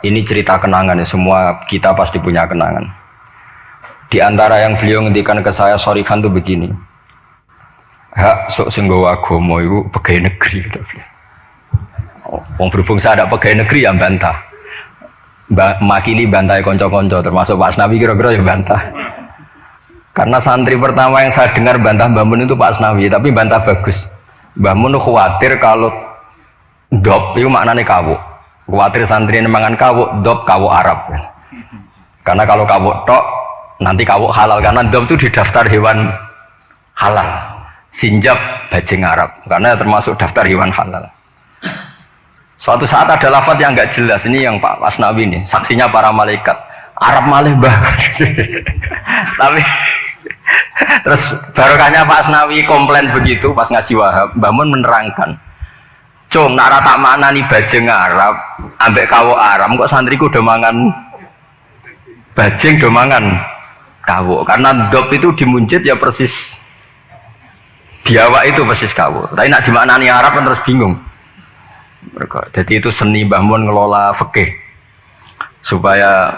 ini cerita kenangan ya, semua kita pasti punya kenangan. Di antara yang beliau ngendikan ke saya sorifan tuh begini. Hak sok sing nggawa agama iku pegawai negeri gitu. Wong berhubung saya ada pegawai negeri yang bantah. Makili bantai konco-konco termasuk Pak Asnawi kira-kira ya bantah. Karena santri pertama yang saya dengar bantah Mbah Mun itu Pak Asnawi, tapi bantah bagus. Mbah Mun khawatir kalau dop itu maknanya kawuk. Khawatir santri ini mangan kawuk, dop kawuk Arab. Karena kalau kawuk tok nanti kawuk halal, karena dop itu di daftar hewan halal. Sinjab bajing Arab karena termasuk daftar hewan halal. Suatu saat ada lafaz yang enggak jelas, ini yang Pak Asnawi ini, saksinya para malaikat. Arab malih bah. Tapi terus barokahnya Pak Asnawi komplain begitu pas ngaji Wahab, Mbah Mun menerangkan. Cung, nak tak maknani bajing Arab, ambek kawuk Arab, kok santriku udah mangan bajing, udah mangan kawuk. Karena dop itu dimuncit ya persis biawak itu persis kawuk. Tapi nak dimaknani Arab kan terus bingung. Jadi itu seni Mbah Mun ngelola fikih supaya.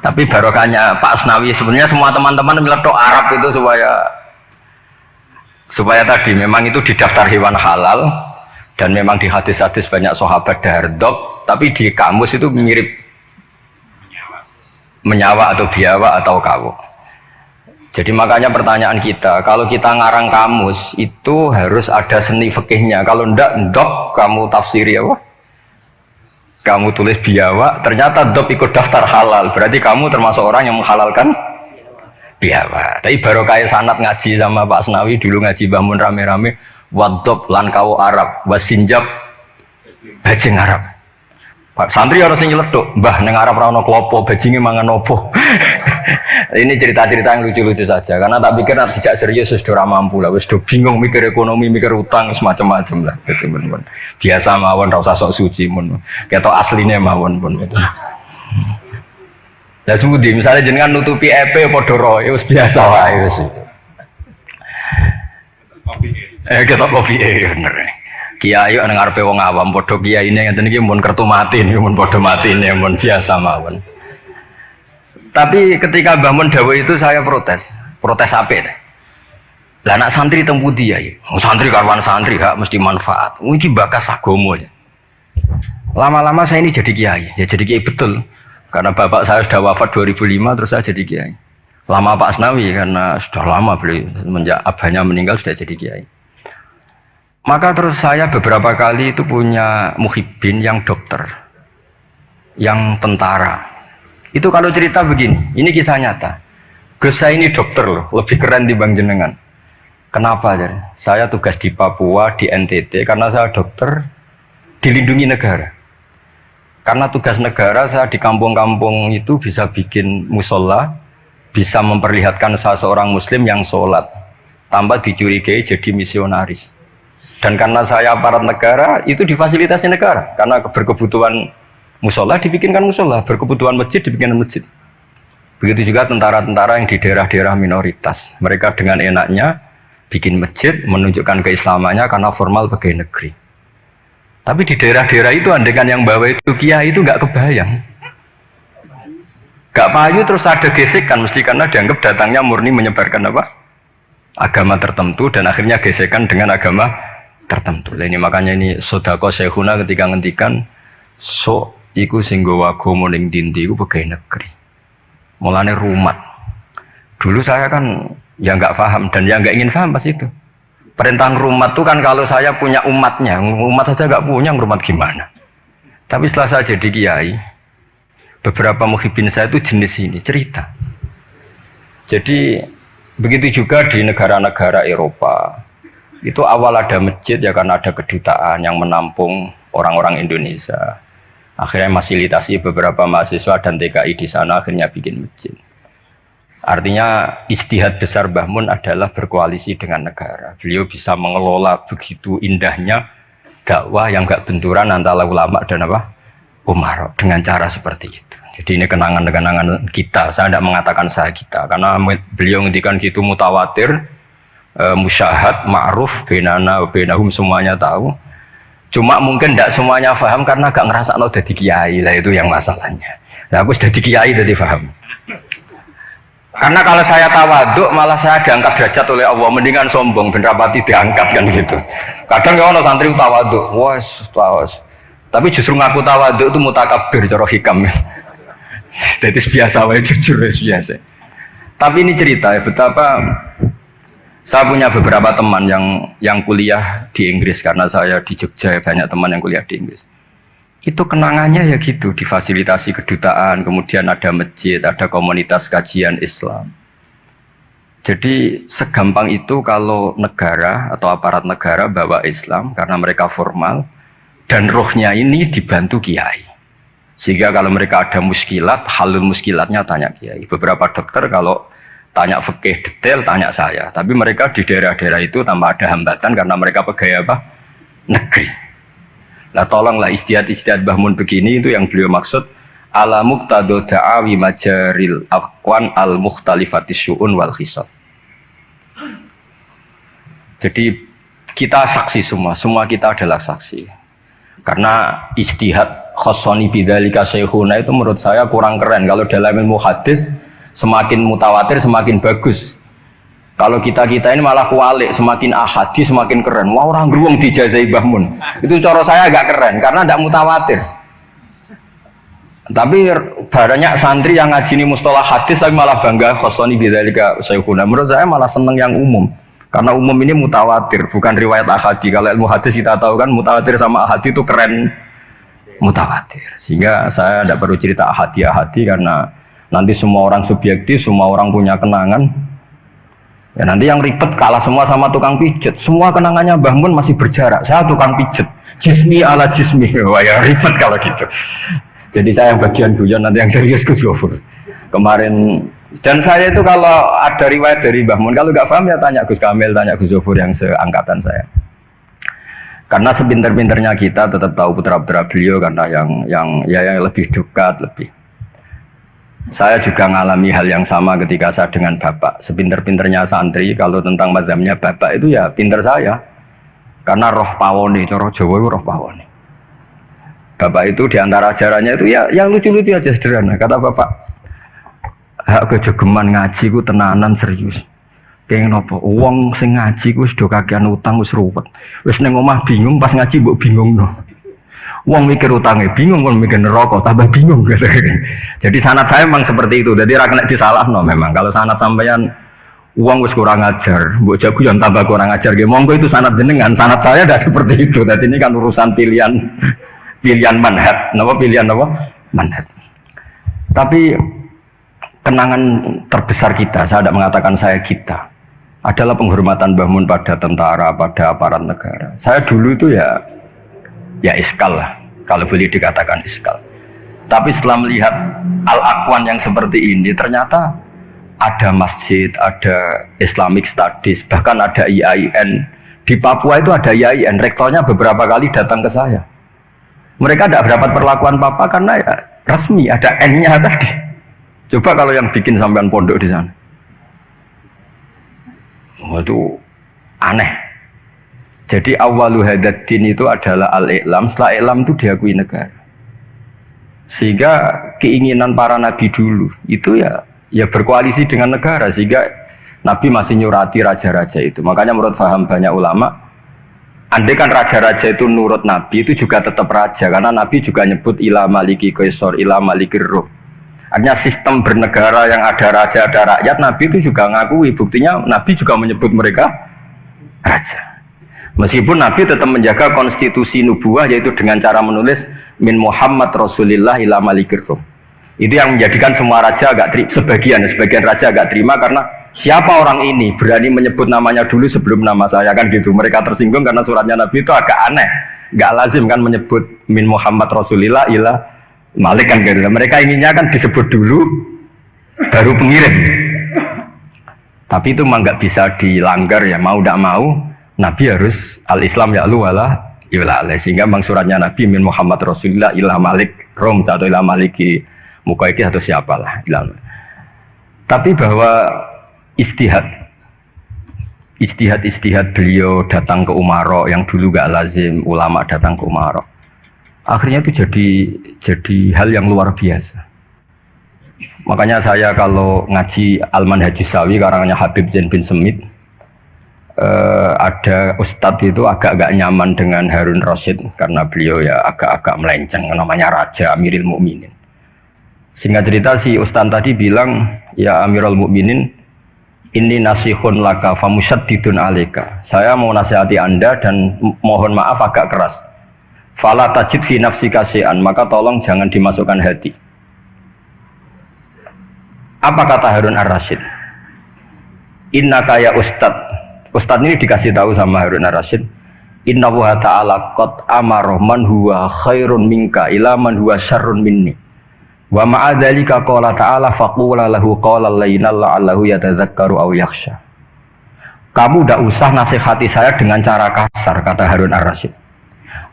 Tapi barokahnya Pak Asnawi sebenarnya semua teman-teman meletok Arab itu supaya tadi memang itu di daftar hewan halal dan memang di hadis-hadis banyak sahabat dardop, tapi di kamus itu mirip menyawa atau biawa atau kawuk. Jadi makanya pertanyaan kita, kalau kita ngarang kamus itu harus ada seni fikihnya. Kalau ndak ndop kamu tafsiri apa? Kamu tulis biawa, ternyata dop ikut daftar halal, berarti kamu termasuk orang yang menghalalkan biawa. Tapi baru kayak sanat ngaji sama Pak Asnawi dulu ngaji Mbah Mun rame-rame, wadop lan kawuk Arab, wasinjab bajing Arab. Pak santri harus nyeletuk, Mbah neng Arab ra ono klopo, bajinge mangan opo. Ini cerita-cerita yang lucu-lucu saja, karena tak pikir nanti sejak serius sudah mampu lah, sudah bingung mikir ekonomi, mikir utang, semacam-macam lah. Gitu, bener-bener. Biasa mawon, rasa sok suci pun, ketok aslinya mawon pun. Gitu. Nah semudi, misalnya jenengan nutupi EP, podoro, itu biasa lah. Ketok kopi, bener. Kiai nang ngarepe wong awam, podo kiai ini yang tadi mun kertu mati, mun podo mati ini, mun biasa mawon. Tapi ketika Mbah Mun dawuh itu saya protes apa ya? Lah anak santri tempu dia ya. Santri karuan santri hak mesti manfaat. Iki bakas agama aja. Lama-lama saya ini jadi kiai. Ya jadi kiai betul. Karena bapak saya sudah wafat 2005 terus saya jadi kiai. Lama Pak Asnawi karena sudah lama beliau semenjak abahnya meninggal sudah jadi kiai. Maka terus saya beberapa kali itu punya muhibbin yang dokter, yang tentara. Itu kalau cerita begini, ini kisah nyata. Gus saya ini dokter loh, lebih keren dibanding jenengan. Kenapa? Jadi? Saya tugas di Papua, di NTT, karena saya dokter dilindungi negara. Karena tugas negara saya di kampung-kampung itu bisa bikin musola, bisa memperlihatkan saya seorang muslim yang sholat, tambah dicurigai jadi misionaris. Dan karena saya aparat negara, itu difasilitasi negara, karena berkebutuhan musola dibikinkan musola, berkebutuhan masjid dibikinkan masjid. Begitu juga tentara-tentara yang di daerah-daerah minoritas, mereka dengan enaknya bikin masjid menunjukkan keislamannya karena formal pegawai negeri. Tapi di daerah-daerah itu andekan yang bawa itu kiai itu nggak kebayang, nggak payu, terus ada gesekan mesti karena dianggap datangnya murni menyebarkan apa? Agama tertentu dan akhirnya gesekan dengan agama tertentu. Nah, ini makanya ini sodako syekhuna ketika ngendikan so iku sing nggawa agama ning ndi iku pegawai negeri. Mulane rumat. Dulu saya kan ya nggak paham dan ya nggak ingin paham pas itu. Perintah rumat itu kan kalau saya punya umatnya, umat saja nggak punya, rumat gimana? Tapi setelah saya jadi kiai, beberapa muhibbin saya itu jenis ini cerita. Jadi begitu juga di negara-negara Eropa. Itu awal ada masjid ya karena ada kedutaan yang menampung orang-orang Indonesia. Akhirnya fasilitasi beberapa mahasiswa dan TKI di sana akhirnya bikin masjid. Artinya ijtihad besar Mbah Mun adalah berkoalisi dengan negara. Beliau bisa mengelola begitu indahnya dakwah yang gak benturan antara ulama dan apa? Umar dengan cara seperti itu. Jadi ini kenangan-kenangan kita. Saya tidak mengatakan saya kita karena beliau ngendikan gitu mutawatir, musyahad, ma'ruf, benana, benahum semuanya tahu. Cuma mungkin tidak semuanya paham karena gak ngerasa no jadi kiai lah, itu yang masalahnya. Nah, aku sudah di kiai jadi paham. Karena kalau saya tawaduk malah saya diangkat derajat oleh Allah, mendingan sombong ben rapati diangkat kan gitu. Kadang kalau santri tawaduk, was. Tapi justru ngaku tawaduk itu mutakabir cara hikam. Jadi biasa wae jujur biasa. Tapi ini cerita ya betapa saya punya beberapa teman yang kuliah di Inggris karena saya di Jogja banyak teman yang kuliah di Inggris. Itu kenangannya ya gitu, difasilitasi kedutaan, kemudian ada masjid, ada komunitas kajian Islam. Jadi segampang itu kalau negara atau aparat negara bawa Islam karena mereka formal dan rohnya ini dibantu kiai. Sehingga kalau mereka ada muskilat, halul muskilatnya tanya kiai. Beberapa dokter kalau tanya fikih detail tanya saya, tapi mereka di daerah-daerah itu tanpa ada hambatan karena mereka pegawai apa? Negeri. Nah tolonglah istihad Mbah Mun begini itu yang beliau maksud ala muqtado da'awi majaril aqwan al mukhtalifatis syu'un wal khisab. Jadi kita saksi semua kita adalah saksi. Karena istihad khossoni bidzalika syekhuna itu menurut saya kurang keren. Kalau dalam ilmu hadis semakin mutawatir semakin bagus. Kalau kita ini malah kualik, semakin ahadi semakin keren. Wah orang geruang dijazai Mbah Mun. Itu cara saya agak keren karena tidak mutawatir. Tapi banyak santri yang ngaji ini mustalah hadis tapi malah bangga khossoni bidzalika syekhuna. Menurut saya malah seneng yang umum. Karena umum ini mutawatir, bukan riwayat ahadi. Kalau ilmu hadis kita tahu kan mutawatir sama ahadi itu keren mutawatir. Sehingga saya tidak perlu cerita ahadi karena nanti semua orang subjektif, semua orang punya kenangan. Ya nanti yang ribet kalah semua sama tukang pijet. Semua kenangannya Mbah Mun masih berjarak. Saya tukang pijet. Jismi ala jismi. Wah ya ribet kalau gitu. Jadi saya yang bagian guyon, nanti yang serius Gus Gofur. Kemarin dan saya itu kalau ada riwayat dari Mbah Mun, kalau nggak paham ya tanya Gus Kamil, tanya Gus Gofur yang seangkatan saya. Karena sepinter-pinternya kita tetap tahu putra-putra beliau karena yang lebih dekat lebih. Saya juga mengalami hal yang sama ketika saya dengan bapak. Sepinter-pinternya santri, kalau tentang mazhabnya bapak itu ya pinter saya. Karena roh pawone, cara Jawa itu roh pawone. Bapak itu diantara ajarannya itu ya yang lucu-lucu aja sederhana. Kata bapak, hak kejogeman ngaji ku tenanan serius. Pengen apa? Uang sing ngaji ku sudah kakean utang wis ruwet. Wis ning omah bingung pas ngaji mbok bingung no. Uang mikir utangnya bingung, uang mikir neraka tambah bingung gitu. Jadi sanad saya memang seperti itu. Jadi ra kena disalahno memang. Kalau sanad sampeyan uang wis kurang ajar, mbok jago yang tambah kurang ajar nggih. Monggo itu sanad jenengan. Sanad saya tidak seperti itu. Jadi ini kan urusan pilihan manhaj. Napa pilihan apa? Manhaj. Tapi kenangan terbesar kita, saya tidak mengatakan saya kita, adalah penghormatan Mbah Mun pada tentara, pada aparat negara. Saya dulu itu ya iskal lah, kalau boleh dikatakan iskal. Tapi setelah melihat al-aqwan yang seperti ini, ternyata ada masjid, ada Islamic Studies, bahkan ada IAIN. Di Papua itu ada IAIN, rektornya beberapa kali datang ke saya. Mereka tidak dapat perlakuan Papa karena ya resmi, ada N-nya tadi. Coba kalau yang bikin sampean pondok di sana. Itu aneh. Jadi awalu hadaddin itu adalah al-i'lam, setelah i'lam itu diakui negara. Sehingga keinginan para nabi dulu itu ya berkoalisi dengan negara, sehingga Nabi masih nyurati raja-raja itu. Makanya menurut paham banyak ulama, andai kan raja-raja itu nurut Nabi itu juga tetap raja, karena Nabi juga nyebut ila maliki qaisar, ila malikir rum. Artinya sistem bernegara yang ada raja, ada rakyat, Nabi itu juga ngakui. Buktinya Nabi juga menyebut mereka raja. Meskipun Nabi tetap menjaga konstitusi nubuah, yaitu dengan cara menulis min Muhammad Rasulillah ila malikir rum. Itu yang menjadikan semua raja agak sebagian raja agak terima, karena siapa orang ini berani menyebut namanya dulu sebelum nama saya, kan gitu. Mereka tersinggung karena suratnya Nabi itu agak aneh, nggak lazim kan menyebut min Muhammad Rasulillah ila Malik kan gitu. Mereka inginnya kan disebut dulu baru pengirim. Tapi itu memang nggak bisa dilanggar ya, mau tidak mau Nabi harus al-Islam ya'lu wala yu'la, sehingga memang suratnya Nabi min Muhammad Rasulillah ila Malik Rom atau ila Maliki Mukaiki atau siapalah. Tapi bahwa istihad ijtihad beliau datang ke Umaro yang dulu gak lazim ulama datang ke Umaro. Akhirnya itu jadi hal yang luar biasa. Makanya saya kalau ngaji Al-Manhajus Sawi karangannya Habib Zain bin Semit, ada ustadz itu agak-agak nyaman dengan Harun Rasyid karena beliau ya agak-agak melenceng, namanya Raja Amirul Mukminin. Singkat cerita si ustadz tadi bilang, ya Amirul Mukminin, ini nasihun laka famusyaddidun alika. Saya mau nasihati Anda dan mohon maaf agak keras. Fala tajid fi nafsika syai'an, maka tolong jangan dimasukkan hati. Apa kata Harun Ar-Rasyid? Innaka ya Ustadz ini dikasih tahu sama Harun Ar-Rasyid. Inna wa ta'ala qad amara man huwa khairun minka ila man huwa syarrun minni. Wa ma'adzalika qala ta'ala faqula lahu qawlan layyinan la'allahu yatadzakkaru aw yakhsha. Kamu tidak usah nasihati saya dengan cara kasar, kata Harun Ar-Rasyid.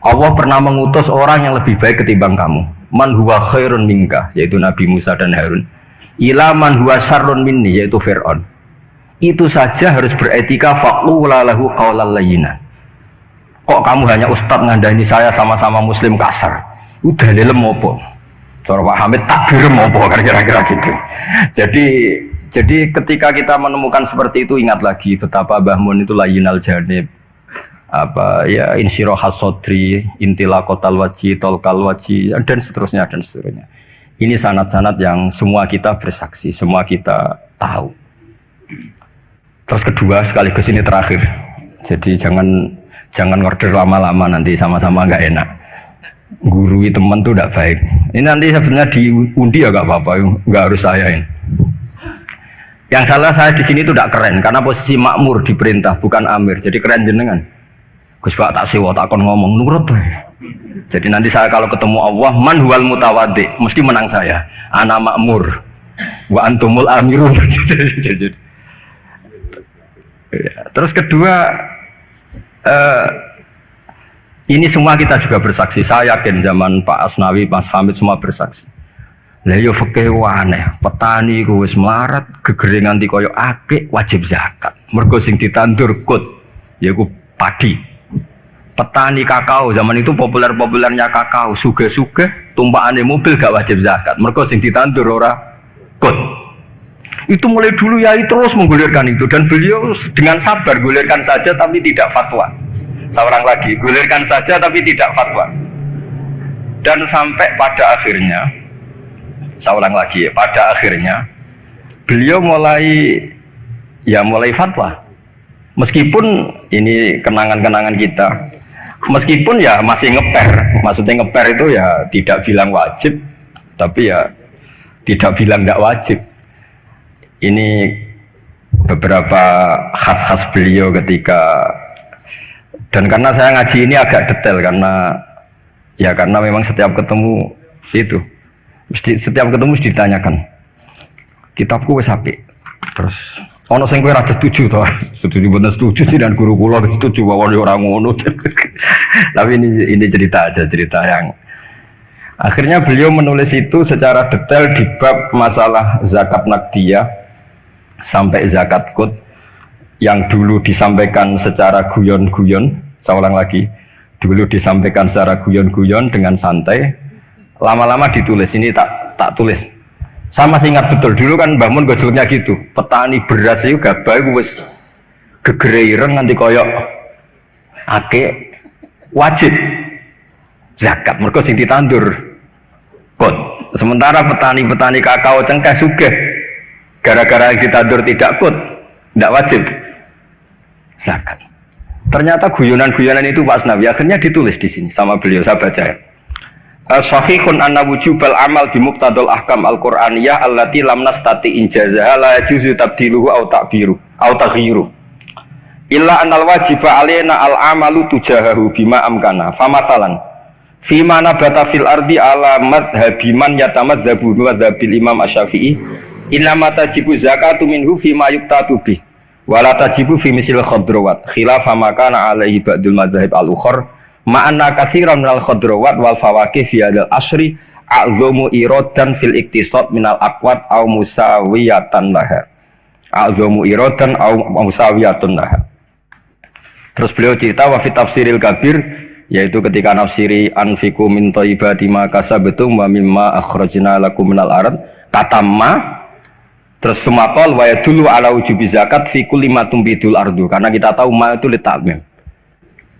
Allah pernah mengutus orang yang lebih baik ketimbang kamu. Man huwa khairun minka, yaitu Nabi Musa dan Harun. Ila man huwa syarrun minni, yaitu Fir'aun. Itu saja harus beretika, faqula lahu qawlan layyinan. Kok kamu hanya ustadz ngandani saya sama-sama muslim kasar? Udah lelem opo? Cara Pak Hamid takbir opo kan kira-kira gitu. Jadi ketika kita menemukan seperti itu, ingat lagi betapa Mbah Mun itu layyinal janib. Apa ya, insyirahas sodri, intilaqatal waji, tolkal waji, dan seterusnya dan seterusnya. Ini sanad-sanad yang semua kita bersaksi, semua kita tahu. Terus kedua, sekaligus ini terakhir. Jadi jangan order lama-lama, nanti sama-sama nggak enak. Gurui teman tuh tidak baik. Ini nanti sebenarnya diundi ya nggak apa-apa, nggak harus saya ini. Yang salah saya di sini tuh tidak keren, karena posisi makmur diperintah, bukan amir. Jadi keren jenengan. Gus Pak tak sewa, tak akan ngomong nurut. Jadi nanti saya kalau ketemu Allah, man huwal mutawaddi, mesti menang saya. Ana makmur, wa antumul amirun. Terus kedua, ini semua kita juga bersaksi. Saya yakin zaman Pak Asnawi, Mas Hamid semua bersaksi. Lah yo fikih aneh, petani ku wis melarat, gegere nganti kaya akeh wajib zakat. Mergo sing ditandur kut yaiku padi. Petani kakao zaman itu populer-populernya kakao, sugih-sugih tumpakane mobil gak wajib zakat. Mergo sing ditandur ora kut. Itu mulai dulu Yai terus menggulirkan itu, dan beliau dengan sabar gulirkan saja tapi tidak fatwa. Seorang lagi gulirkan saja tapi tidak fatwa. Dan sampai pada akhirnya, seorang lagi pada akhirnya beliau mulai fatwa. Meskipun ini kenangan-kenangan kita, meskipun ya masih ngeper, maksudnya ngeper itu ya tidak bilang wajib, tapi ya tidak bilang tidak wajib. Ini beberapa khas-khas beliau ketika, dan karena saya ngaji ini agak detail karena memang setiap ketemu itu setiap ketemu mesti ditanyakan kitabku wis apik, terus ono sing kowe ra setuju to, setuju boten setuju sih, dan guru kula setuju wae ora ngono. Tapi ini cerita yang akhirnya beliau menulis itu secara detail di bab masalah zakat naqdiyah sampai zakat qut yang dulu disampaikan secara guyon-guyon. Saya ulang lagi, dulu disampaikan secara guyon-guyon dengan santai, lama-lama ditulis. Ini tak tulis. Sama masih ingat betul dulu kan Mbah Mun gojolnya gitu, petani beras itu gabah wis gegere ireng nganti koyok akeh wajib zakat mergo sing ditandur kot. Sementara petani kakao cengkeh sugih gara-gara yang ditandur tidak kot, tidak wajib zakat. Ternyata guyonan-guyonan itu Pak Asnawi akhirnya ditulis di sini sama beliau, saya baca ya. Sahihun anna wujubal amal bimuqtadal ahkam al-Qur'aniyah allati lam nastati injazaha la yajuzu tabdiluhu aw ta'biru aw taghyiru illa annal wajiba alaina al-amalu tujahahu bima amkana famathalan fima nabata fil ardi ala madhhabi man yatamadzabu wa dzabil imam asy-Syafi'i inna ma tajibu zakatu minhu fima yuqtatu bih wa la tajibu fi misil khadrawat khilafa ma kana alaihi ba'dul madzhab al-ukhra ma'anna katsiran minal khadrawat wal fawakih fi hadzal asri a'zamu iradan fil iktisad minal aqwat aw musawiyatan laha a'zamu iradan aw musawiyatun laha. Terus beliau cerita wa fi tafsiril kabir, yaitu ketika nafsiri anfiku min thayyibati ma kasabtum wa mimma akhrajna lakum minal ard, kata ma terus sumakol wa yadullu ala wujubi zakat fi kulli ma tumbidul ardu, karena kita tahu ma itu litamim.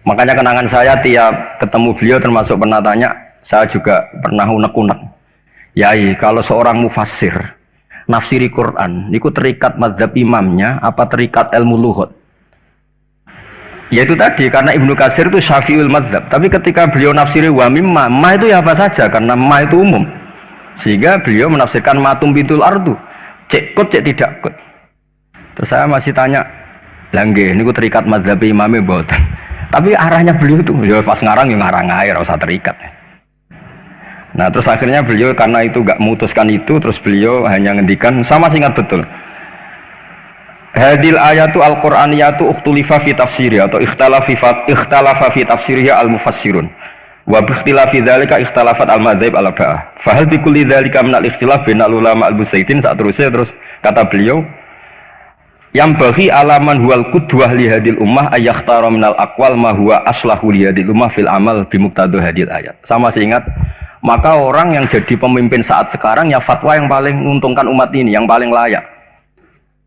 Makanya kenangan saya tiap ketemu beliau termasuk pernah tanya, saya juga pernah unek-unek. Yai, kalau seorang mufassir nafsiri Quran, niku terikat mazhab imamnya apa terikat ilmu lughat? Yaitu tadi, karena Ibnu Katsir itu syafi'ul mazhab, tapi ketika beliau nafsiri wa mimma, ma itu ya apa saja, karena ma itu umum. Sehingga beliau menafsirkan matum bitul ardu, cek kut, cek tidak kut. Terus saya masih tanya, langge, niku terikat mazhab imamnya boten. Tapi arahnya beliau itu, ya pas ngarang ya ngarang air, usah terikat. Nah terus akhirnya beliau karena itu gak memutuskan itu, terus beliau hanya ngendikan, sama singkat betul. Hadil ayatu al-Qur'aniyatu ukhtulifa fi tafsiriha atau ikhtalafa fi tafsiriha al-mufassirun. Wa bi ikhtilafi dzalika ikhtalafat al-madzhab al-arba'ah. Fa hal bi kulli dzalika min al-ikhtilaf bainal ulama al-busaitin, saat terus kata beliau, yang bagi alaman huwal qudwah li hadil ummah ayakhtara minal aqwal ma huwa aslahu li hadil ummah fil amal bi muqtadha hadil ayat. Sama seingat, maka orang yang jadi pemimpin saat sekarang ya fatwa yang paling menguntungkan umat ini, yang paling layak.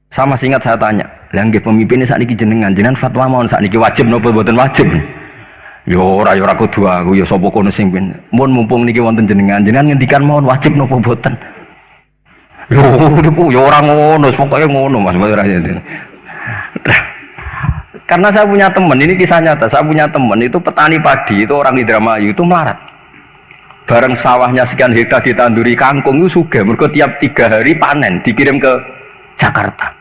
Sama seingat saya tanya, lah nggih pemimpin saat niki jenengan fatwa mawon saat niki wajib napa mboten wajib? Yo ora kudu aku, ya sapa kono sing pin. Mun mumpung niki wonten jenengan ngendikan mawon wajib napa mboten? Yo orang ngono, pokoknya ngono Mas. Karena saya punya teman, ini kisah nyata. Saya punya teman itu petani padi, itu orang di Indramayu itu melarat. Bareng sawahnya sekian hektar ditanduri kangkung itu sugih. Mergo tiap 3 hari panen dikirim ke Jakarta.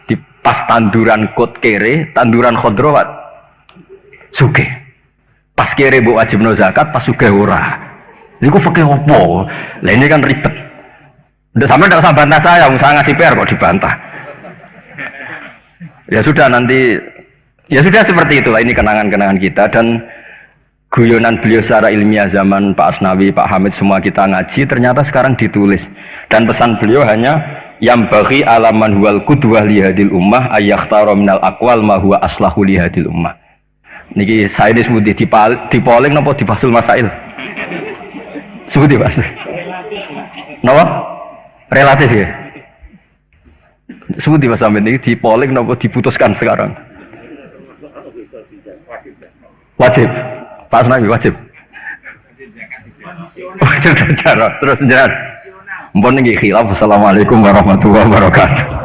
Di pas tanduran kot kere, tanduran khodrowat sugih. Pas kere mbok wajibno zakat, pas sugih ora. Niku fikih opo? Lah ini kan ribet. Udah sampai tidak usah bantah saya ngasih PR kok dibantah. Ya sudah nanti, ya sudah seperti itulah, ini kenangan-kenangan kita dan guyonan beliau secara ilmiah zaman Pak Asnawi, Pak Hamid semua kita ngaji, ternyata sekarang ditulis dan pesan beliau hanya yang bagi alaman huwal qudwah li hadil ummah ayakhtara minal aqwal ma huwa aslahu li hadil ummah. Niki saya disebut di polling napa di Basul Masail? Sebut di Basul. Napa? Relatif ya. Sebut di Mas Amin ini di polling nopo diputuskan sekarang. Wajib. Pak Nabi wajib. Wajib bicara terus jangan. Mbon niki khilaf. Assalamualaikum warahmatullahi wabarakatuh.